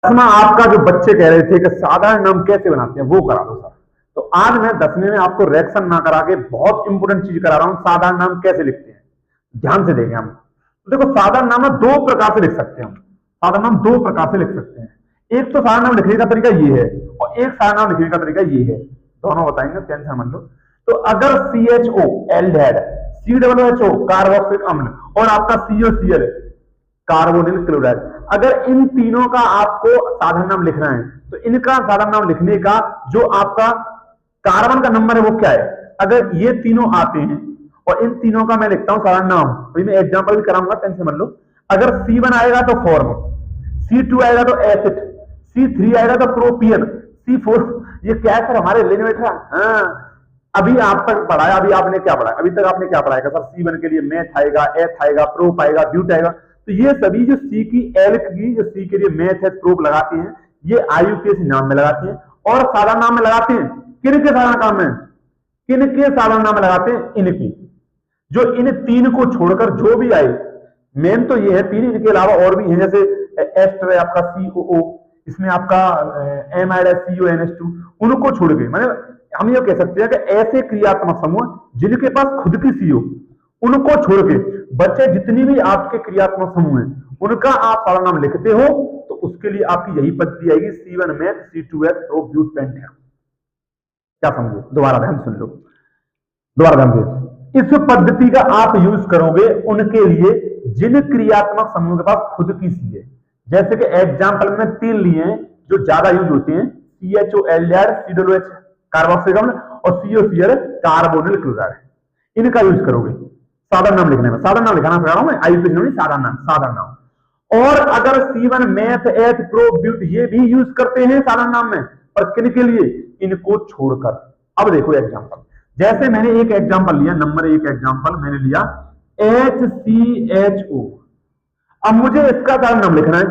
दसवां आपका जो बच्चे कह रहे थे कि साधारण नाम कैसे बनाते हैं वो करा दो सर। तो आज मैं 10वीं में आपको रिएक्शन ना करा के बहुत इंपोर्टेंट चीज करा रहा हूं, साधारण नाम कैसे लिखते हैं। ध्यान से देखें हम। तो देखो साधारण नाम ना दो प्रकार से लिख सकते हैं हम। साधारण नाम दो प्रकार से लिख सकते हैं। एक तो साधारण नाम लिखने का तरीका ये है और एक साधारण नाम लिखने का तरीका ये है। दोनों बताएंगे, टेंशन मत लो। तो अगर CHO एल्डिहाइड, COO कार्बोक्सिलिक अम्ल और आपका COCl कार्बोनिल क्लोराइड, अगर इन तीनों का आपको साधारण नाम लिखना है तो इनका साधारण नाम लिखने का जो आपका कार्बन का नंबर है वो क्या है। अगर ये तीनों आते हैं और इन तीनों का मैं लिखता हूं साधारण नाम, तो मैं एग्जांपल भी कराऊंगा, टेंशन मत लो। अगर C1 आएगा तो फॉर्म, C2 आएगा तो एसिड, C3 आएगा तो प्रोपियन, C4 ये क्या है सर हमारे लेने में था। हाँ, अभी आप तक पढ़ाया, अभी आपने क्या पढ़ा, अभी तक आपने क्या पढ़ाया सर। C1 के लिए मैथ आएगा, एथ आएगा, प्रोप आएगा, ब्यूट आएगा। तो ये सभी जो C की एल की जो C के लिए मैथ है, प्रोप लगाते हैं, ये IUPAC नाम में लगाते हैं और साधारण नाम में लगाते हैं। किन के साधारण नाम में, किन के साधारण नाम में लगाते हैं, इनकी। जो इन तीन को छोड़कर जो भी आए, मेन तो ये है तीन, इनके अलावा और भी हैं, जैसे एस्टर है आपका COO, इसमें आपका एमाइड है CONH2, उनको छोड़ के माने हम ये कह सकते हैं कि ऐसे क्रियात्मक समूह जिनके पास खुद की CO, उनको छोड़ के बच्चे जितनी भी आपके क्रियात्मक समूह हैं उनका आप साधारण नाम लिखते हो तो उसके लिए आपकी यही पद्धति आएगी, C1 math, C2H prop ब्यूट paint. क्या समझे, दोबारा ध्यान सुन लो, दोबारा ध्यान से। इस पद्धति का आप यूज करोगे उनके लिए जिन क्रियात्मक समूह के पास खुद की C है। जैसे कि एग्जाम्पल में तीन लिए हैं जो ज्यादा यूज होते हैं, CHO एल्डिहाइड, COOH कार्बोक्सिलिक अम्ल और COCl कार्बोनिल क्लोराइड, इनका यूज करोगे साधारण नाम लिखने में। साधारण नाम लिखाना सिखा रहा हूं मैं, IUPAC नहीं, साधारण नाम, साधारण नाम। और अगर C1 मैथ, एथ, प्रो, ब्यूट ये भी यूज करते हैं साधारण नाम में, पर किन के लिए, इनको छोड़कर। अब देखो एग्जांपल, जैसे मैंने एक एग्जांपल लिया, नंबर एक एग्जांपल मैंने लिया HCHO। अब मुझे इसका साधारण नाम लिखना है,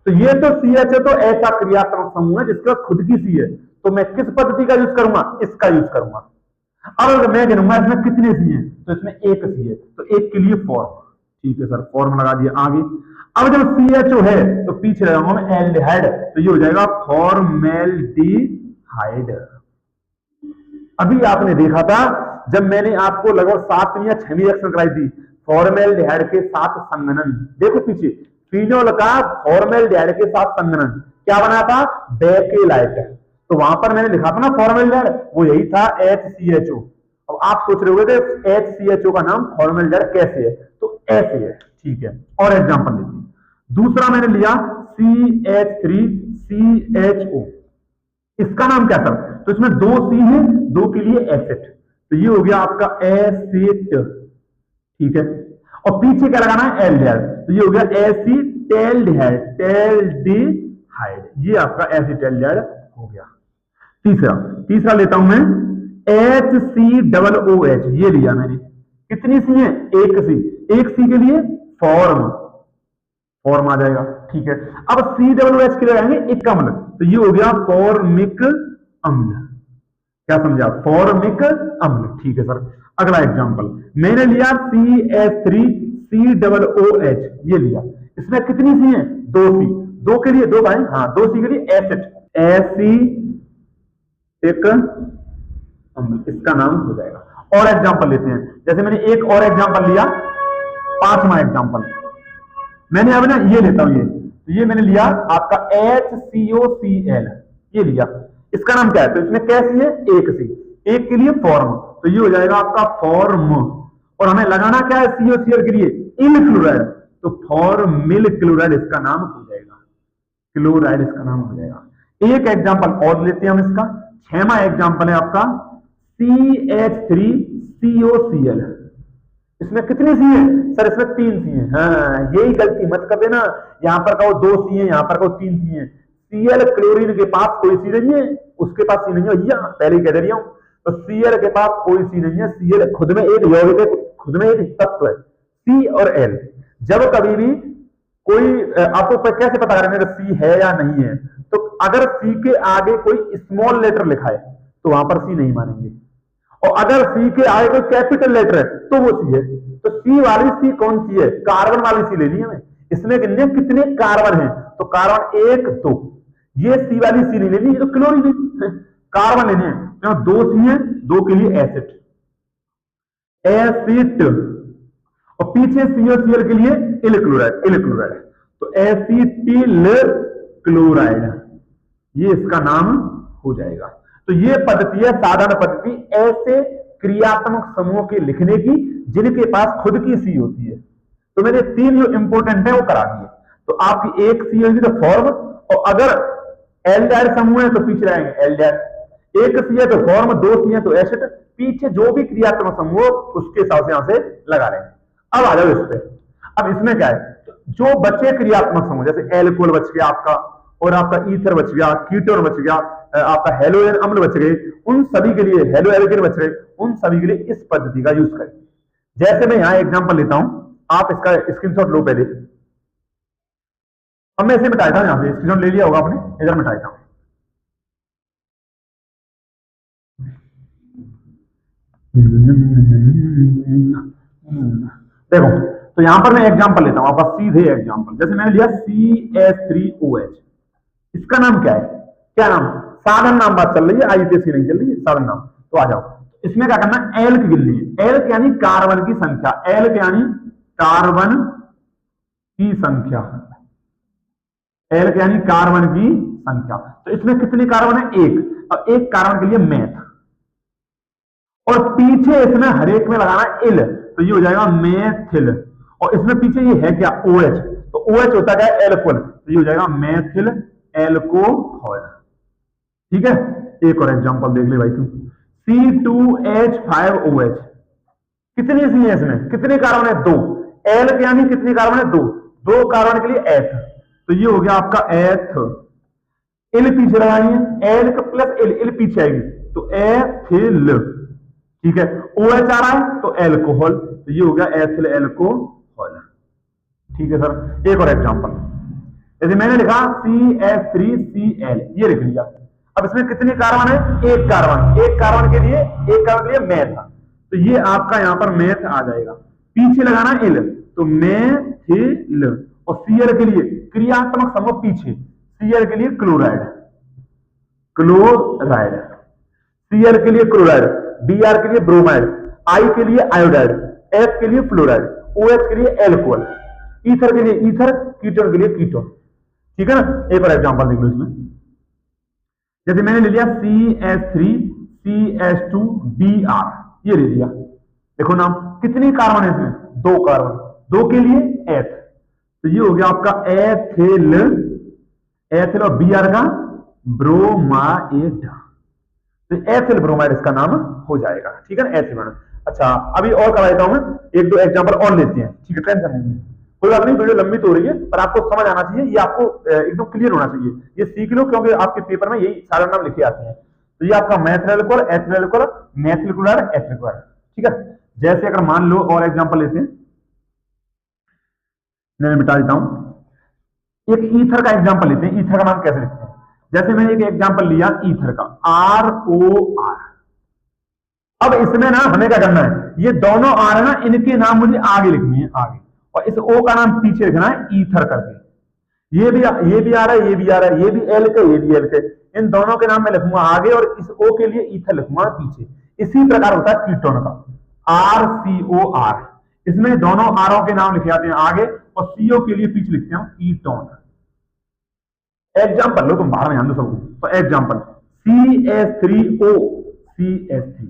तो ये तो CH है, तो ऐसा क्रियात्मक समूह है जिसका खुद की C है, तो मैं किस पद्धति का यूज करूंगा, इसका यूज करूंगा। अब अगर मैं गिनूंगा इसमें कितने C हैं, तो इसमें एक C है, तो एक के लिए फॉर्म, ठीक है सर, फॉर्म लगा दिया आगे। अब जब CHO है तो पीछे लगाऊंगा मैं एल्डिहाइड, तो ये हो जाएगा फॉर्मेल्डिहाइड। अभी आपने देखा था जब मैंने आपको लगभग 7वीं या 6वीं रिएक्शन कराई थी फॉर्मेल्डिहाइड के साथ संघनन, देखो पीछे फिनोल का फॉर्मेल्डिहाइड के साथ संघनन क्या बना था, बेकेलाइट। तो वहां पर मैंने लिखा था ना फॉर्मेल्डिहाइड, वो यही था HCHO। अब आप सोच रहे होंगे HCHO का नाम फॉर्मेल्डिहाइड कैसे है, तो ऐसे है, ठीक है। और एग्जांपल देखिए, दूसरा मैंने लिया CH3CHO, इसका नाम क्या था, तो इसमें दो C है, दो के लिए एसिड, तो ये हो गया आपका एसिड, ठीक है। और पीछे क्या लगाना है, एल्डिहाइड, तो ये हो गया एसिटेल्डिहाइड, टेल्डिहाइड, ये आपका एसिटेल्डिहाइड हो गया। तीसरा लेता हूं मैं HCOOH, ये लिया मैंने, कितनी सी है, एक सी, एक सी के लिए फॉर्म आ जाएगा, ठीक है। अब COOH के लिए लगाएंगे एक अम्ल, तो ये हो गया फॉर्मिक अम्ल, क्या समझा, फॉर्मिक अम्ल, ठीक है सर। अगला एग्जांपल मैंने लिया CH3COOH, ये लिया, इसमें कितनी सी है, दो सी, दो के लिए दो भाई, हाँ, दो सी के लिए एसिड, एसिटिक अम्ल, इसका नाम हो जाएगा। और एग्जांपल लेते हैं, जैसे मैंने एक और एग्जांपल लिया, 5वां एग्जांपल मैंने अब ना ये लेता हूं, तो ये मैंने लिया आपका HCOCl, ये लिया, इसका नाम क्या है, तो इसमें कैसी है, एक सी, एक के लिए फॉर्म, तो ये हो जाएगा आपका फॉर्म। और हमें लगाना क्या है COCl के लिए, इल क्लोराइड, तो फॉर्मिल क्लोराइड इसका नाम हो जाएगा, क्लोराइड इसका नाम हो जाएगा। एक एग्जांपल और लेते हैं हम इसका, 6वां एग्जांपल है आपका CH3COCl, इसमें कितनी सी है सर, इसमें 3 सी है। हाँ, यही गलती मत कर देना, यहां पर कहो 2 सी है, यहां पर कहो 3 सी है। Cl क्लोरीन के पास कोई सी नहीं है, उसके पास सी नहीं है भैया, पहले ही कह दे रही हूं। तो Cl के पास कोई सी नहीं है, Cl खुद में एक यौगिक है, खुद में एक तत्व है, C और L। जब कभी भी कोई आपको कैसे पता करेंगे C है या नहीं है, तो अगर C के आगे कोई स्मॉल लेटर लिखा है तो वहां पर C नहीं मानेंगे, और अगर C के आगे कोई कैपिटल लेटर है तो वो C है। तो C वाली C कौन सी है, कार्बन वाली C लेनी है हमें, इसमें कितने कार्बन हैं, तो कार्बन 1 2, ये सी वाली सी नहीं लेनी, ये तो क्लोरीन है, कार्बन लेने हैं, तो 2 सी है, 2 के लिए एसिड, एसिड, और पीछे COCl के लिए इल क्लोराइड, तो एसिटिल क्लोराइड, ये इसका नाम हो जाएगा। तो ये पद्धति है साधारण पद्धति ऐसे क्रियात्मक समूहों के लिखने की जिनके पास खुद की सी होती है। तो मैंने 3 जो इंपोर्टेंट है वो करा दिए। तो आपकी एक सी होगी तो फॉर्म, और अगर एल्डाइड समूह है तो पीछे रहेंगे एल्डाइड, एक सी है तो फॉर्म, 2 सी है तो एसिड, पीछे जो भी क्रियात्मक समूह उसके हिसाब से यहां से लगा रहे हैं। अब आ जाओ इस पे। अब इसमें क्या है, जो बचे क्रियात्मक समूह जैसे एल्कोहल बच गया आपका, और आपका ईथर बच गया, कीटोन बच गया, आपका हेलोजन अम्ल बच गए, उन सभी के लिए हेलो एल्केन बच गए, उन सभी के लिए इस पद्धति का यूज करें। जैसे मैं यहां एग्जांपल लेता हूं, आप इसका स्क्रीनशॉट लो पहले। अब मैं इसे मिटा देता हूं, यहां से स्क्रीनशॉट ले लिया होगा आपने, इधर मिटा देता हूं। देखो, तो यहां पर मैं एग्जांपल लेता हूं आपका, सीधे एग्जांपल। जैसे मैंने लिया CH3OH, इसका नाम क्या है, क्या नाम, साधारण नाम बात चल रही है, आईपीएससी नहीं चल रही है, साधारण नाम। तो आ जाओ, इसमें क्या करना, एल्क गिननी है। एल्क यानी कार्बन की संख्या, एल्क यानी कार्बन की संख्या, एल्क यानी कार्बन की संख्या। तो इसमें कितने कार्बन है, 1, और 1 कार्बन के लिए मैथ, और पीछे इसमें हर एक में लगाना इल, तो ये हो जाएगा मेथिल, और इसमें पीछे ये है क्या, OH, तो OH होता है एल्कोहल, तो ये हो जाएगा मेथिल एल्कोहल। ठीक है, एक और एग्जांपल देख ले भाई तू, C2H5OH, कितनी सी है इसमें, कितने कार्बन है, 2, एल्क यानी कितने कार्बन है, 2, 2 कार्बन के लिए एथ, तो ये हो गया आपका एथ, इल पीछे लगानी है, एल्क प्लस इल, इल पीछे आएगी, तो एथिल। ठीक है, OH आ रहा है तो एल्कोहल, तो ये हो गया एथिल एल्कोहल। ठीक है सर, एक और एग्जांपल, जैसे मैंने लिखा CH3Cl, ये लिख लिया। अब इसमें कितने कार्बन है, 1 कार्बन, 1 कार्बन के लिए मैथ, तो ये आपका यहां पर मैथ आ जाएगा, पीछे लगाना इल, तो मेथिल, और Cl के लिए क्रियात्मक समूह पीछे, Cl के लिए क्लोराइड, क्लोराइड, Cl के लिए क्लोराइड, Br के लिए ब्रोमाइड, I के लिए आयोडाइड, F के लिए फ्लोराइड, OH के लिए एल्कोहल, ईथर के लिए ईथर, कीटोन के लिए कीटोन। ठीक है ना, एक और एग्जांपल देख लो इसमें, जैसे मैंने ले लिया CH3CH2Br, ये ले लिया, देखो नाम, कितनी कार्बन है इसमें, 2 कार्बन, 2 के लिए एथ, तो ये हो गया आपका एथिल, एथिल और Br का ब्रोमाइड, तो एथिल ब्रोमाइड इसका नाम हो जाएगा। ठीक है ना, एथिल ब्रोमाइड। अच्छा, अभी और करा देता हूं मैं, 1-2 एग्जांपल और लेते हैं। ठीक है, टेंशन नहीं है, कोई बात नहीं, वीडियो लंबी तो हो रही है पर आपको समझ आना चाहिए, ये आपको एकदम क्लियर होना चाहिए, ये सीख लो, क्योंकि आपके पेपर में यही सारे नाम लिखे आते हैं। तो ये आपका Maithil alcohol, ethyl alcohol, methyl chloride, ethyl chloride. ठीक है, जैसे अगर मान लो और एग्जांपल लेते हैं, मैं मिटा देता हूं, एक ईथर का एग्जांपल लेते हैं। ईथर का नाम कैसे लिखते हैं, जैसे मैंने एक एग्जांपल लिया ईथर का, ROR। अब इसमें ना हमें क्या करना है, ये दोनों आर है ना, इनके नाम मुझे आगे लिखनी है, आगे, और इस O का नाम पीछे लिखना है ईथर करके। ये भी आ रहा है, ये भी आ रहा है, ये भी एल्क है, ये भी एल्क है, इन दोनों के नाम मैं लिखूंगा आगे, और इस O के लिए ईथर लिखूंगा पीछे। इसी प्रकार होता है कीटोन का, RCOR, इसमें दोनों आरों के नाम लिखे जाते हैं आगे, और CO के लिए पीछे लिखते हैं कीटोन। एग्जाम्पल लो, तुम बाहर में ध्यान दो सबको, तो एग्जाम्पल CH3O, CH3,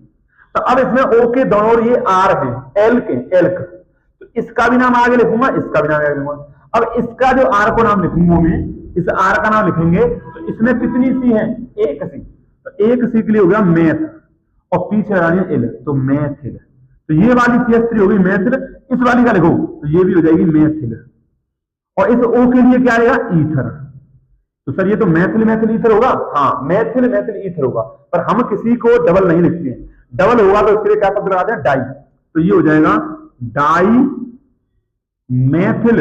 तो अब इसमें O के दोनों और ये R है, एल्क है, एल्क, तो इसका भी नाम आगे लिखूंगा, इसका भी नाम आगे लिखूंगा। अब इसका जो R को नाम लिखूंगा मैं, इस R का नाम लिखेंगे, तो इसमें कितनी सी है, 1 सी, तो 1 सी के लिए हो गया मैथ, और पीछे लगानी है इल, तो मैथिल, तो ये वाली CH3 होगी मैथिल, इस वाली का लिखो तो ये भी हो जाएगी मैथिल, और इस O के लिए क्या आएगा, ईथर। तो सर ये तो मैथिल मैथिल ईथर होगा, हाँ मैथिल मैथिल ईथर होगा, पर हम किसी को डबल नहीं लिखते हैं, डबल होगा तो उसके लिए क्या शब्द लगाते हैं, डाई, तो ये हो जाएगा डाई मैथिल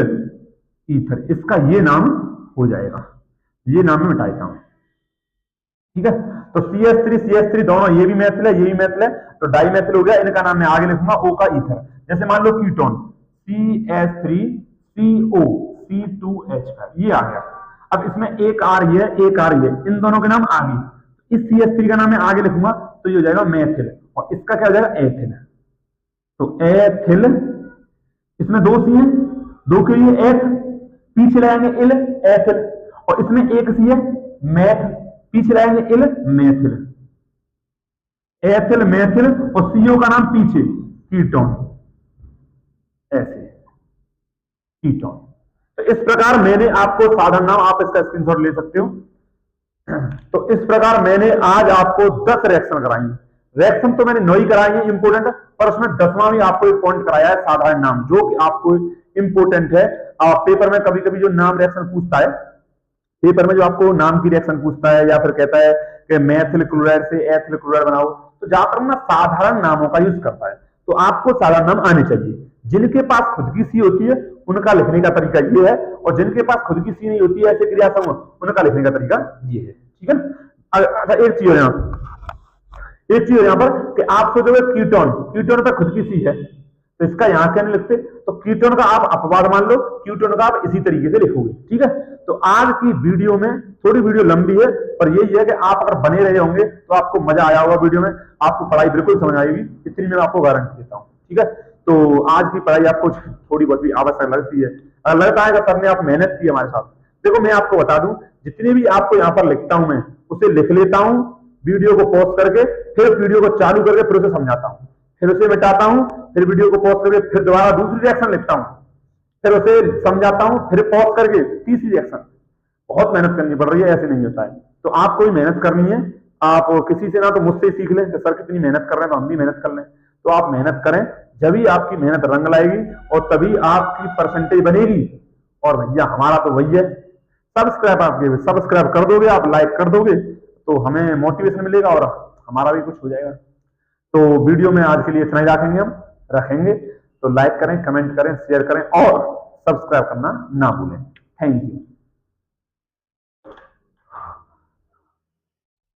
ईथर, इसका ये नाम हो जाएगा, ये नाम मैं मिटा देता हूं। ठीक है, तो CH3 दोनों, ये भी मैथिल है, ये भी मैथिल है, तो डाई मैथिल हो गया, इनका नाम मैं आगे लिखूंगा O का ईथर। जैसे मान लो कीटोन, CH3CO, C2H5 ये आ गया। अब इसमें एक R ये है, एक R ये, इन दोनों के नाम आगे, इस CH3 का नाम मैं आगे लिखूंगा तो ये हो जाएगा मेथिल, और इसका क्या हो जाएगा एथिल। तो एथिल, इसमें दो सी है, दो के लिए एथ, पीछे लगाएंगे इल, एथिल, और इसमें एक सी है मैथ, पीछे लगाएंगे इल, मेथिल, एथिल मेथिल, और सीओ का नाम पीछे कीटोन, ऐसे कीटोन। तो इस प्रकार मैंने आपको साधारण नाम, आप इसका स्क्रीनशॉट ले सकते हो। तो इस प्रकार मैंने आज आपको 10 रिएक्शन कराई। रिएक्शन तो मैंने 9 ही कराई है इंपोर्टेंट, पर उसमें 10वां भी आपको एक पॉइंट कराया है साधारण नाम, जो कि आपको इंपोर्टेंट है। पेपर में कभी कभी जो नाम रिएक्शन पूछता है, पेपर में जो आपको नाम की रिएक्शन पूछता है, या फिर कहता है कि मेथिल क्लोराइड से एथिल क्लोराइड बनाओ, तो ज्यादातर ना साधारण नामों का यूज करता है। तो आपको साधारण नाम आने चाहिए। जिनके पास खुद की सी होती है उनका लिखने का तरीका ये है, और जिनके पास खुद की सी नहीं होती है ऐसे क्रिया समूह, उनका लिखने का तरीका ये है। ठीक है। अच्छा एक चीज है यहाँ पर कि आप सोचोगे कीटोन, कीटोन पे खुद की सी है तो इसका यहां क्या नहीं लिखते, तो कीटोन का आप अपवाद मान लो, कीटोन का आप इसी तरीके से लिखोगे। ठीक है। तो आज की वीडियो में, थोड़ी वीडियो लंबी है, पर यही है कि आप अगर बने रहे होंगे तो आपको मजा आया होगा वीडियो में, आपको पढ़ाई बिल्कुल समझ आएगी, इतनी मैं आपको गारंटी देता हूँ। ठीक है। तो आज की पढ़ाई आपको थोड़ी बहुत भी आवश्यक लगती है, अगर लगता है कि सर ने आप मेहनत की हमारे साथ, देखो मैं आपको बता दूं, जितने भी आपको यहाँ पर लिखता हूं मैं उसे लिख लेता हूं, वीडियो को पॉज करके, फिर वीडियो को चालू करके फिर उसे समझाता हूं, फिर उसे मिटाता हूं, फिर वीडियो को पॉज करके फिर दोबारा दूसरी रिएक्शन लिखता हूं, फिर उसे समझाता हूं, फिर पॉज करके तीसरी रिएक्शन। बहुत मेहनत करनी पड़ रही है, ऐसे नहीं होता है। तो आपको ही मेहनत करनी है, आप किसी से ना तो मुझसे सीख लें कि सर कितनी मेहनत कर रहे हैं तो हम भी मेहनत कर लें। तो आप मेहनत करें, जब ही आपकी मेहनत रंग लाएगी और तभी आपकी परसेंटेज बनेगी। और भैया हमारा तो वही है, सब्सक्राइब कर दोगे आप, लाइक कर दोगे तो हमें मोटिवेशन मिलेगा और हमारा भी कुछ हो जाएगा। तो वीडियो में आज के लिए इतना ही रखेंगे, हम रखेंगे। तो लाइक करें, कमेंट करें, शेयर करें और सब्सक्राइब करना ना भूलें। Thank you.